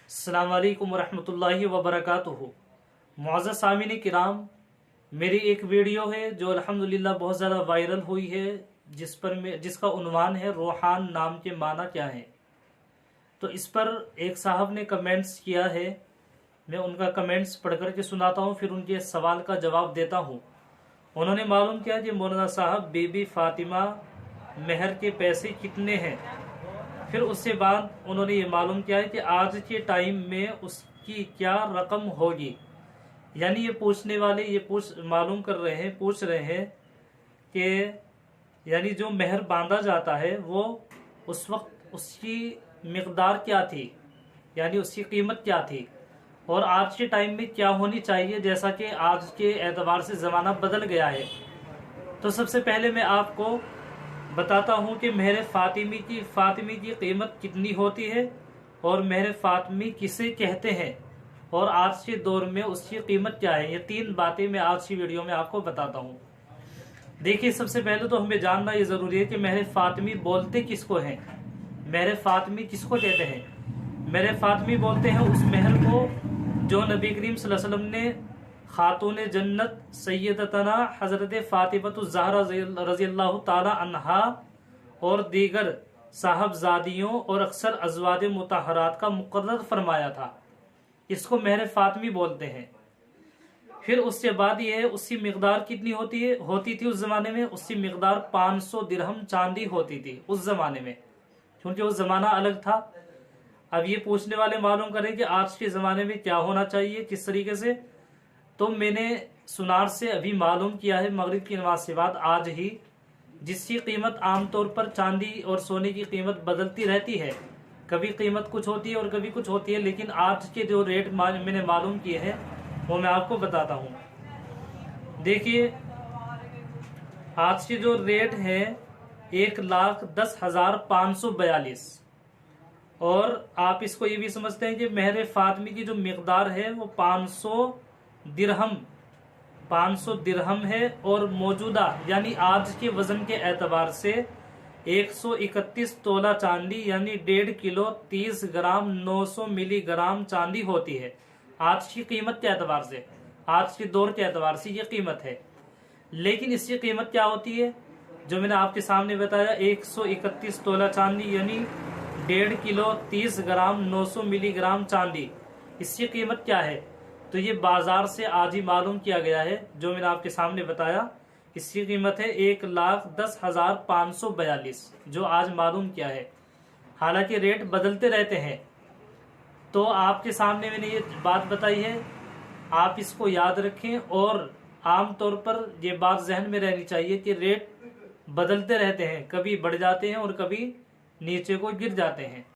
अस्सलाम वालेकुम रहमतुल्लाहि व बरकातुहू। मुअज़्ज़ज़ सामीन किराम, मेरी एक वीडियो है जो अल्हम्दुलिल्लाह बहुत ज़्यादा वायरल हुई है, जिसका उन्वान है रूहान नाम के माना क्या है। तो इस पर एक साहब ने कमेंट्स किया है, मैं उनका कमेंट्स पढ़ करके सुनाता हूँ, फिर उनके सवाल का जवाब देता हूँ। उन्होंने मालूम किया कि मौलाना साहब बीबी फातिमा मेहर के पैसे कितने हैं। फिर उससे बाद उन्होंने ये मालूम किया है कि आज के टाइम में उसकी क्या रकम होगी। यानी ये पूछने वाले ये मालूम कर रहे हैं, पूछ रहे हैं कि यानी जो मेहर बांधा जाता है वो उस वक्त उसकी मिकदार क्या थी, यानी उसकी कीमत क्या थी, और आज के टाइम में क्या होनी चाहिए, जैसा कि आज के एतबार से ज़माना बदल गया है। तो सबसे पहले मैं आपको बताता हूँ कि मेहर फातिमी की कीमत कितनी होती है और मेहर फातिमी किसे कहते हैं और आज के दौर में उसकी कीमत क्या है। ये तीन बातें मैं आज की वीडियो में आपको बताता हूँ। देखिए, सबसे पहले तो हमें जानना ये जरूरी है कि मेहर फातिमी बोलते किसको हैं, मेहर फातिमी किसको कहते हैं। मेहर फातिमी बोलते हैं उस मेहर को जो नबी करीम सल्लल्लाहु अलैहि वसल्लम ने खातून जन्नत सैयदतना हजरत फातिमतु ज़हरा रज़ियल्लाहु ताला अन्हा और दीगर साहबजादियों और अक्सर अज़वाज मुतहरात का मुकर्रर फरमाया था, इसको मेहर फातिमी बोलते हैं। फिर उसके बाद ये उसकी मिकदार कितनी होती थी उस जमाने में। उसकी मिकदार 500 दिरहम चांदी होती थी उस जमाने में, क्योंकि उस जमाना अलग था। अब ये पूछने वाले मालूम करें कि आज के जमाने में क्या होना चाहिए, किस तरीके से। तो मैंने सुनार से अभी मालूम किया है मगरिब की नमाज के बाद आज ही, जिसकी कीमत आमतौर पर चांदी और सोने की कीमत बदलती रहती है, कभी कीमत कुछ होती है और कभी कुछ होती है, लेकिन आज के जो रेट मैंने मालूम किए हैं वो मैं आपको बताता हूँ। देखिए, आज के जो रेट है 1,10,542, और आप इसको ये भी समझते हैं कि मेहर फातिमी की जो मिकदार है वो 500 दिरहम है, और मौजूदा यानी आज के वजन के एतबार से 131 तोला चांदी यानी 1.5 किलो 30 ग्राम 900 मिलीग्राम चांदी होती है आज की कीमत के एतबार से, आज के दौर के एतबार से ये कीमत है। लेकिन इसकी कीमत क्या होती है जो मैंने आपके सामने बताया, 131 तोला चांदी यानी 1.5 किलो 30 ग्राम 900 मिलीग्राम चांदी, इसकी कीमत क्या है। तो ये बाजार से आज ही मालूम किया गया है, जो मैंने आपके सामने बताया, इसकी कीमत है 1,10,542 जो आज मालूम किया है। हालांकि रेट बदलते रहते हैं, तो आपके सामने मैंने ये बात बताई है, आप इसको याद रखें। और आमतौर पर ये बात जहन में रहनी चाहिए कि रेट बदलते रहते हैं, कभी बढ़ जाते हैं और कभी नीचे को गिर जाते हैं।